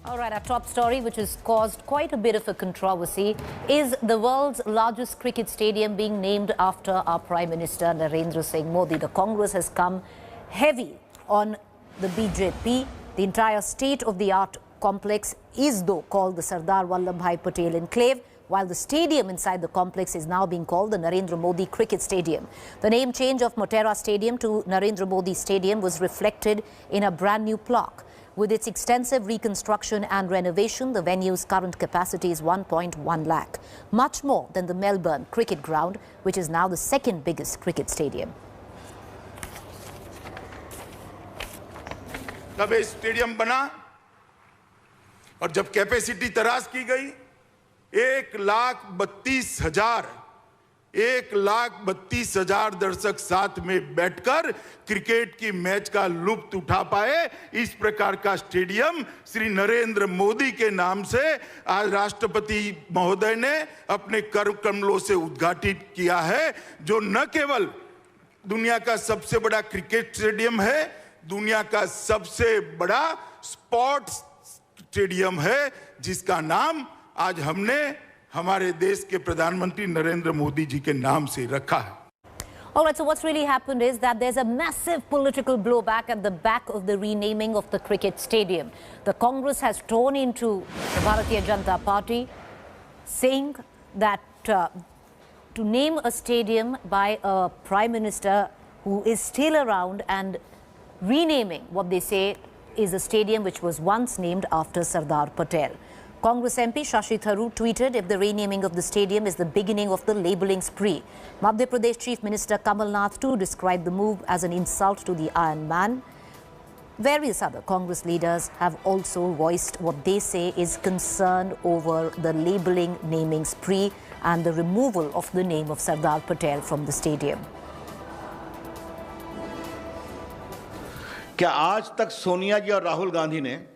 All right, our top story, which has caused quite a bit of a controversy, is the world's largest cricket stadium being named after our Prime Minister Narendra Singh Modi. The Congress has come heavy on the BJP. The entire state-of-the-art complex is, though, called the Sardar Vallabhbhai Patel Enclave, while the stadium inside the complex is now being called the Narendra Modi Cricket Stadium. The name change of Motera Stadium to Narendra Modi Stadium was reflected in a brand new plaque. With its extensive reconstruction and renovation, the venue's current capacity is 1.1 lakh, much more than the Melbourne Cricket Ground, which is now the second biggest cricket stadium. जब ये stadium बना और जब capacity तराश की गई 1,32,000 दर्शक साथ में बैठकर क्रिकेट की मैच का लुत्फ उठा पाए, इस प्रकार का स्टेडियम श्री नरेंद्र मोदी के नाम से आज राष्ट्रपति महोदय ने अपने कर कमलों से उद्घाटित किया है, जो न केवल दुनिया का सबसे बड़ा क्रिकेट स्टेडियम है, दुनिया का सबसे बड़ा स्पोर्ट्स स्टेडियम है, जिसका नाम आज हमने हमारे देश के प्रधानमंत्री नरेंद्र मोदी जी के नाम से रखा है. All right, so what's really happened is that there's a massive political blowback at the back of the renaming of the cricket stadium. The Congress has torn into the Bharatiya Janata Party, saying that to name a stadium by a Prime Minister who is still around and renaming what they say is a stadium which was once named after Sardar Patel. Congress MP Shashi Tharoor tweeted, if the renaming of the stadium is the beginning of the labelling spree. Madhya Pradesh Chief Minister Kamal Nath too described the move as an insult to the Iron Man. Various other Congress leaders have also voiced what they say is concern over the labelling naming spree and the removal of the name of Sardar Patel from the stadium. क्या आज तक सोनिया जी और राहुल गांधी ने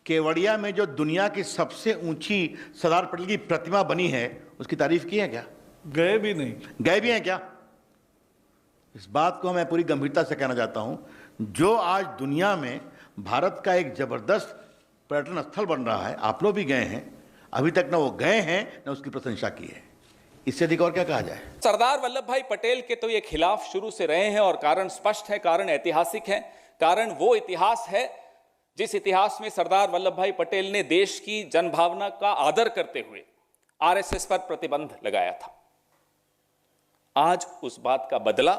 केवड़िया में जो दुनिया की सबसे ऊंची सरदार पटेल की प्रतिमा बनी है उसकी तारीफ की है क्या? गए भी नहीं. गए भी हैं क्या? इस बात को मैं पूरी गंभीरता से कहना चाहता हूं. जो आज दुनिया में भारत का एक जबरदस्त पर्यटन स्थल बन रहा है, आप लोग भी गए हैं, अभी तक न वो गए हैं न उसकी प्रशंसा की है. इससे अधिक और क्या कहा जाए? सरदार वल्लभ भाई पटेल के तो ये खिलाफ शुरू से रहे हैं और कारण स्पष्ट है, कारण ऐतिहासिक है. कारण वो इतिहास है जिस इतिहास में सरदार वल्लभ भाई पटेल ने देश की जनभावना का आदर करते हुए आरएसएस पर प्रतिबंध लगाया था. आज उस बात का बदला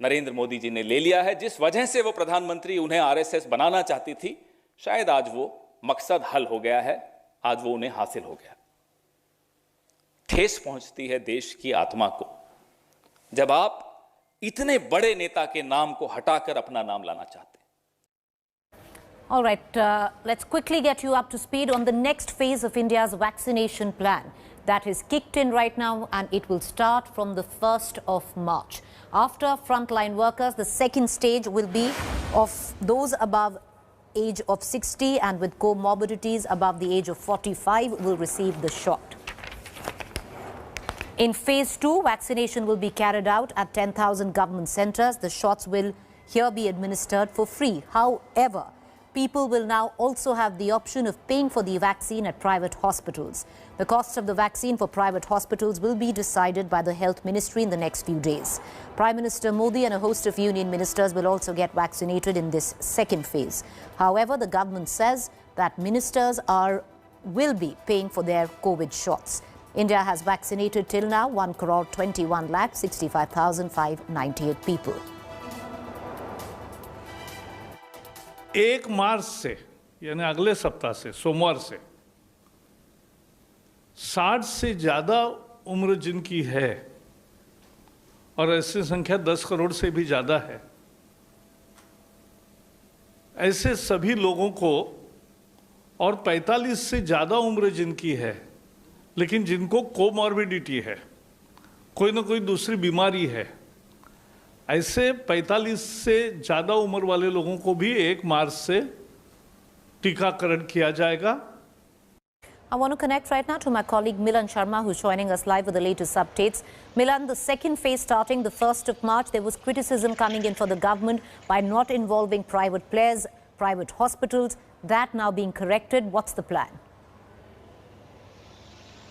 नरेंद्र मोदी जी ने ले लिया है. जिस वजह से वो प्रधानमंत्री उन्हें आरएसएस बनाना चाहती थी, शायद आज वो मकसद हल हो गया है, आज वो उन्हें हासिल हो गया. ठेस पहुंचती है देश की आत्मा को जब आप इतने बड़े नेता के नाम को हटाकर अपना नाम लाना चाहते हैं. All right, let's quickly get you up to speed on the next phase of India's vaccination plan. That is kicked in right now and it will start from the 1st of March. After frontline workers, the second stage will be of those above age of 60 and with comorbidities above the age of 45 will receive the shot. In phase 2, vaccination will be carried out at 10,000 government centers. The shots will here be administered for free. However, people will now also have the option of paying for the vaccine at private hospitals. The cost of the vaccine for private hospitals will be decided by the Health Ministry in the next few days. Prime Minister Modi and a host of union ministers will also get vaccinated in this second phase. However, the government says that ministers will be paying for their COVID shots. India has vaccinated till now 1,21,65,598 people. 1 मार्च से यानी अगले सप्ताह से, सोमवार से 60 से ज़्यादा उम्र जिनकी है और ऐसी संख्या 10 करोड़ से भी ज़्यादा है, ऐसे सभी लोगों को और 45 से ज़्यादा उम्र जिनकी है लेकिन जिनको कोमॉर्बिडिटी है, कोई ना कोई दूसरी बीमारी है, ऐसे 45 से ज़्यादा उम्र वाले लोगों को भी 1 मार्च से टीकाकरण किया जाएगा. I want to connect right now to my colleague Milan Sharma, who's joining us live with the latest updates. Milan, the second phase starting the 1st of March, there was criticism coming in for the government by not involving private players. private hospitals. That now being corrected. What's the plan?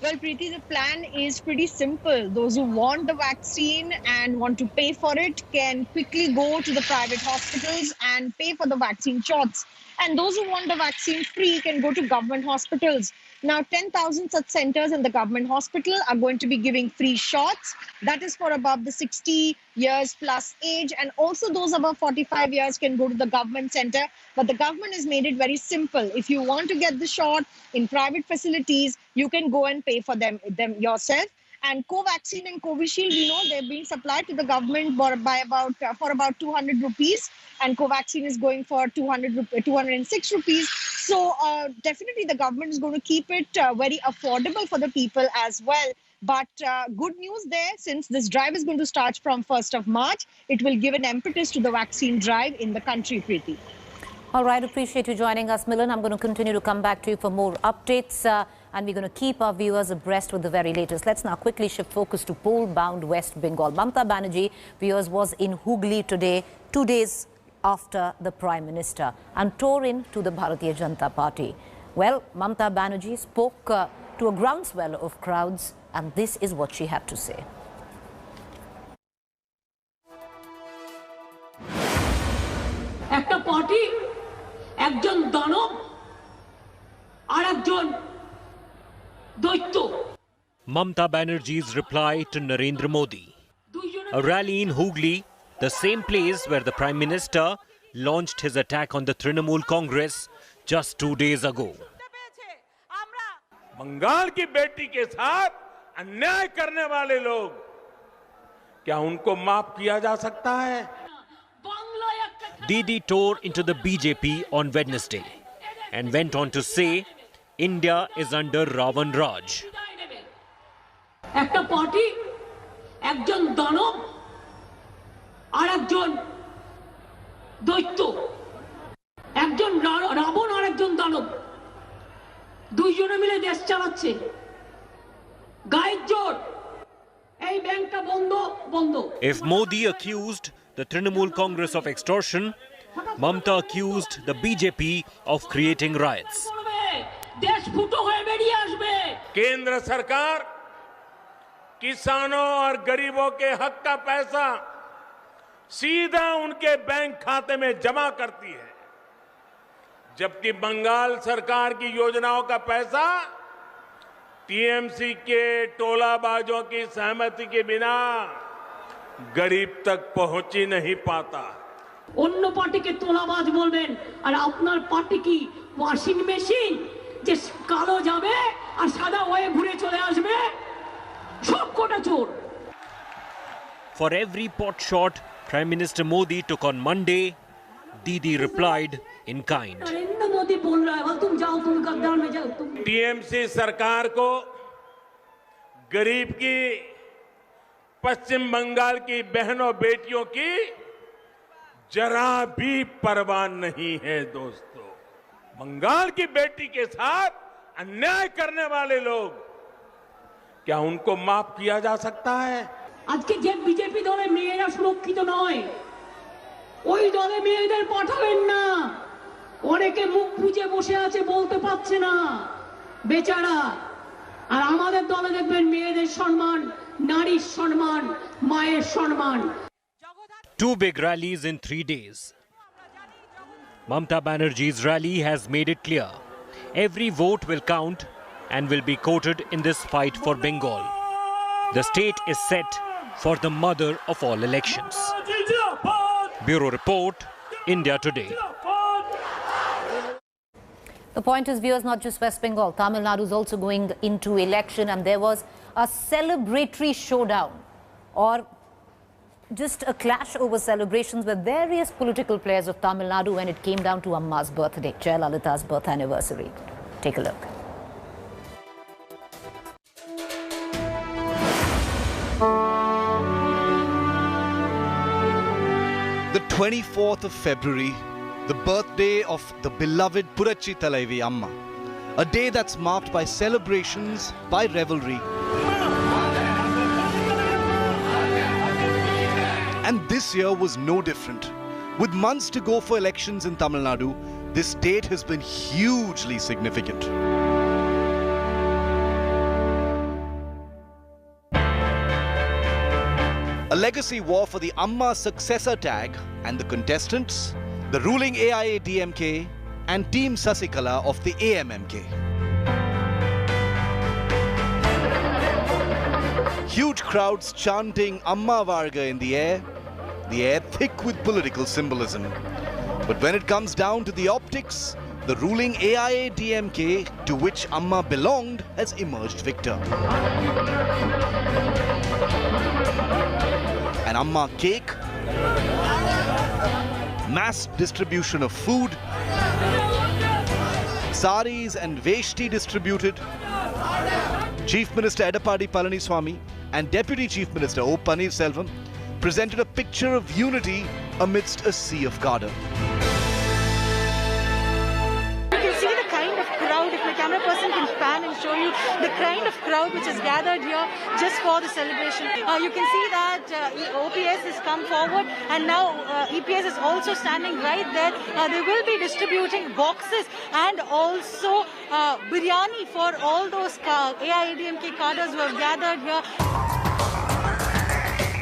Well, Preeti, the plan is pretty simple. Those who want the vaccine and want to pay for it can quickly go to the private hospitals and pay for the vaccine shots. And those who want the vaccine free can go to government hospitals. Now, 10,000 such centers in the government hospital are going to be giving free shots. That is for above the 60 years plus age. And also those above 45 years can go to the government center. But the government has made it very simple. If you want to get the shot in private facilities, you can go and pay for them yourself. And Covaxin and Covishield, we know they're being supplied to the government for about 200 rupees. And Covaxin is going for 206 rupees. So definitely the government is going to keep it very affordable for the people as well. But good news there, since this drive is going to start from 1st of March, it will give an impetus to the vaccine drive in the country, Preeti. All right, appreciate you joining us, Milan. I'm going to continue to come back to you for more updates and we're going to keep our viewers abreast with the very latest. Let's now quickly shift focus to poll-bound West Bengal. Mamata Banerjee, viewers, was in Hooghly today, 2 days after the Prime Minister, and tore into the Bharatiya Janata Party. Well, Mamata Banerjee spoke to a groundswell of crowds, and this is what she had to say. একটা party একজন দানব আর একজন দৈত্য Mamata Banerjee's reply to Narendra Modi. A rally in Hooghly, the same place where the Prime Minister launched his attack on the Trinamool Congress just 2 days ago. Bengal की बेटी के साथ अन्याय करने वाले लोग, क्या उनको माफ किया जा सकता है? Didi tore into the BJP on Wednesday and went on to say India is under Ravan Raj. একটা পার্টি একজন দানব আর একজন দৈত্য, একজন রাবণ আর একজন দানব, দুইজনে মিলে দেশ চালাচ্ছে। গায়ের জোর, এই ব্যাংকটা বন্ধ। If Modi accused the Trinamool Congress of extortion, Mamata accused the BJP of creating riots. দেশ ফুটো হয়ে বেরিয়ে আসবে। केंद्र सरकार किसानों और गरीबों के हक का पैसा सीधा उनके बैंक खाते में जमा करती है, जबकि बंगाल सरकार की योजनाओं का पैसा टीएमसी के टोलाबाजों की सहमति के बिना गरीब तक पहुंच ही नहीं पाता। অন্য পার্টিকে তোলাবাজ বলবেন আর আপনার পার্টি কি ওয়াশিং মেশিন যে কালো যাবে আর সাদা হয়ে ঘুরে চলে আসবে? সব কোটা চোর। For every pot shot Prime Minister Modi took on Monday, Didi replied in kind. Narendra Modi बोल रहा है, बोल तुम जाओ, तुम गद्दार में जाओ तुम। टीएमसी सरकार को गरीब की, पश्चिम बंगाल की बहनों बेटियों की जरा भी परवाह नहीं है दोस्तों। बंगाल की बेटी के साथ अन्याय करने वाले लोग, क्या उनको माफ किया जा सकता है? আজকে যে বিজেপি দলে মেয়েরা সুরক্ষিত নয়, ওই দলে মেয়েদের পাঠাবেন না। অনেকে মুখ বুজে বসে আছে, বলতে পারছে না বেচারা। আর আমাদের দলে দেখবেন মেয়েদের সম্মান, নারীর সম্মান, মায়ের সম্মান। 2 big rallies in 3 days. Mamata Banerjee's rally has made it clear every vote will count and will be quoted in this fight for Bengal. The state is set for the mother of all elections. Bureau Report, India Today. The point is, viewers, not just West Bengal, Tamil Nadu is also going into election, and there was a celebratory showdown, or just a clash over celebrations with various political players of Tamil Nadu when it came down to Amma's birthday, Jayalalitha's birth anniversary. Take a look. The 24th of February, the birthday of the beloved Purachi Thalaivi Amma, a day that's marked by celebrations, by revelry. And this year was no different. With months to go for elections in Tamil Nadu, this date has been hugely significant. A legacy war for the Amma successor tag and the contestants, the ruling AIADMK and Team Sasikala of the AMMK. Huge crowds chanting Amma Varga in the air thick with political symbolism. But when it comes down to the optics, the ruling AIADMK, to which Amma belonged, has emerged victor. An Amma cake, mass distribution of food, saris and veshti distributed. Chief Minister Edappadi Palaniswamy and Deputy Chief Minister O. Pannirselvam presented a picture of unity amidst a sea of cardor. If my camera person can pan and show you the kind of crowd which is gathered here just for the celebration. You can see that OPS has come forward and now EPS is also standing right there. They will be distributing boxes and also biryani for all those AIADMK cadres who have gathered here.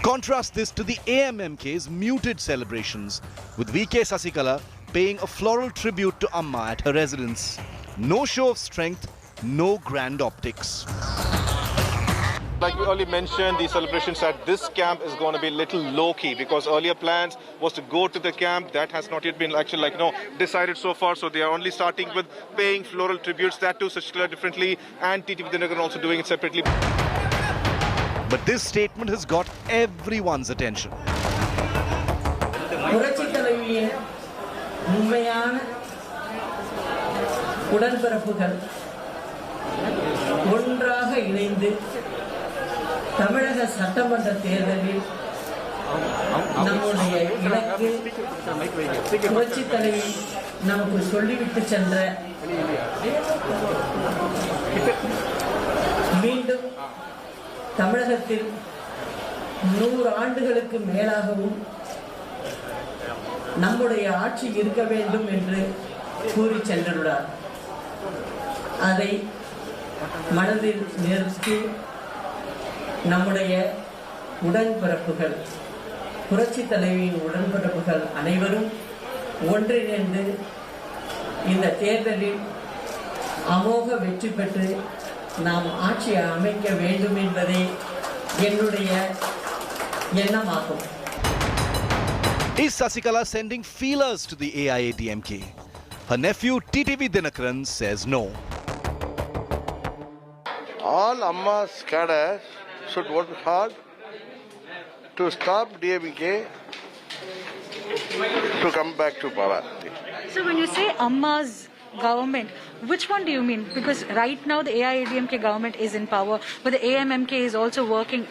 Contrast this to the AMMK's muted celebrations, with VK Sasikala paying a floral tribute to Amma at her residence. No show of strength, no grand optics. Like we earlier mentioned, the celebrations at this camp is going to be a little low-key because earlier plans was to go to the camp. That has not yet been actually decided so far. So they are only starting with paying floral tributes, that too Sasikala differently, and TTV Dinakaran also doing it separately. But this statement has got everyone's attention. உடன்பிறப்புகள் ஒன்றாக இணைந்து தமிழக சட்டமன்ற தேர்தலில் நம்முடைய இலக்கு புரட்சித் தலைவி நமக்கு சொல்லிவிட்டு சென்ற மீண்டும் தமிழகத்தில் 100 ஆண்டுகளுக்கு மேலாகவும் நம்முடைய ஆட்சி இருக்க வேண்டும் என்று கூறி சென்றுள்ளார். அதை மனதில் நிறுத்தி நம்முடைய உடன்பிறப்புகள் புரட்சித் தலைவியின் உடன்பிறப்புகள் அனைவரும் ஒன்றிணைந்து இந்த தேர்தலில் அமோக வெற்றி பெற்று நாம் ஆட்சியை அமைக்க வேண்டும் என்பதே என்னுடைய எண்ணமாகும். Is Sasikala sending feelers to the AIADMK? Her nephew TTV Dinakaran says no. All Amma's cadres should work hard to stop DMK to come back to power. So when you say Amma's government, which one do you mean? Because right now the AIADMK government is in power, but the AMMK is also working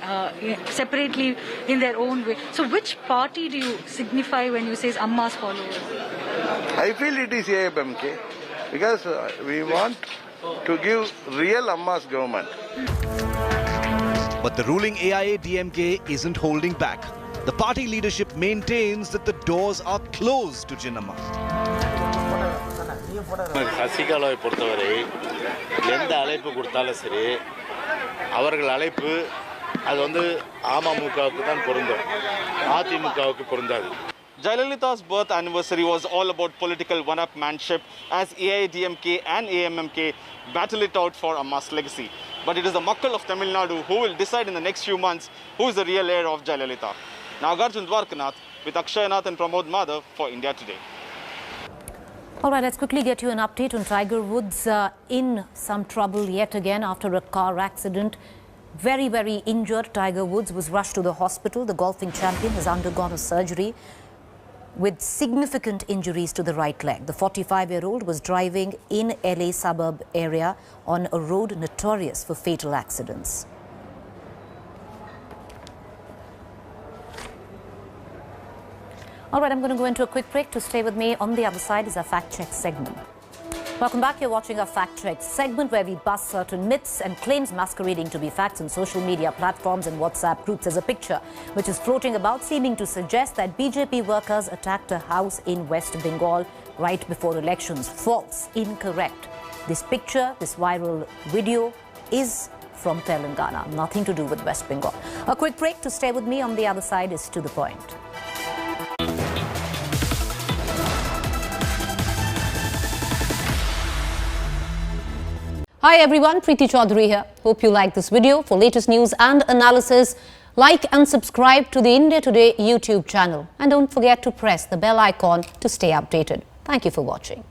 separately in their own way. So which party do you signify when you say Amma's followers? I feel it is AMMK because we want to give real Amma's government. But the ruling AIADMK isn't holding back. The party leadership maintains that the doors are closed to Jinnamma. சசிகலாவை பொறுத்தவரை எந்த அழைப்பு கொடுத்தாலும் சரி அவர்கள் அழைப்பு அது அமமுகவுக்கு தான் பொருந்தும், அதிமுகவுக்கு பொருந்தாது. Jayalalitha's birth anniversary was all about political one-upmanship as AIADMK and AMMK battle it out for Amma's legacy. But it is the Makkal of Tamil Nadu who will decide in the next few months who is the real heir of Jayalalitha. Nagarjun Dwarkanath with Akshay Nath and Pramod Madhav for India Today. All right, let's quickly get you an update on Tiger Woods in some trouble yet again after a car accident. Very, very injured. Tiger Woods was rushed to the hospital. The golfing champion has undergone a surgery with significant injuries to the right leg. The 45-year-old was driving in LA suburb area on a road notorious for fatal accidents. All right, I'm going to go into a quick break. To stay with me on the other side is our fact check segment. Welcome back. You're watching our Fact Check segment where we bust certain myths and claims masquerading to be facts on social media platforms and WhatsApp groups. There's a picture which is floating about seeming to suggest that BJP workers attacked a house in West Bengal right before elections. False, incorrect. This picture, this viral video is from Telangana, nothing to do with West Bengal. A quick break to stay with me. On the other side is To The Point. Hi everyone, Preeti Chaudhary here. Hope you like this video. For latest news and analysis, like and subscribe to the India Today YouTube channel. And don't forget to press the bell icon to stay updated. Thank you for watching.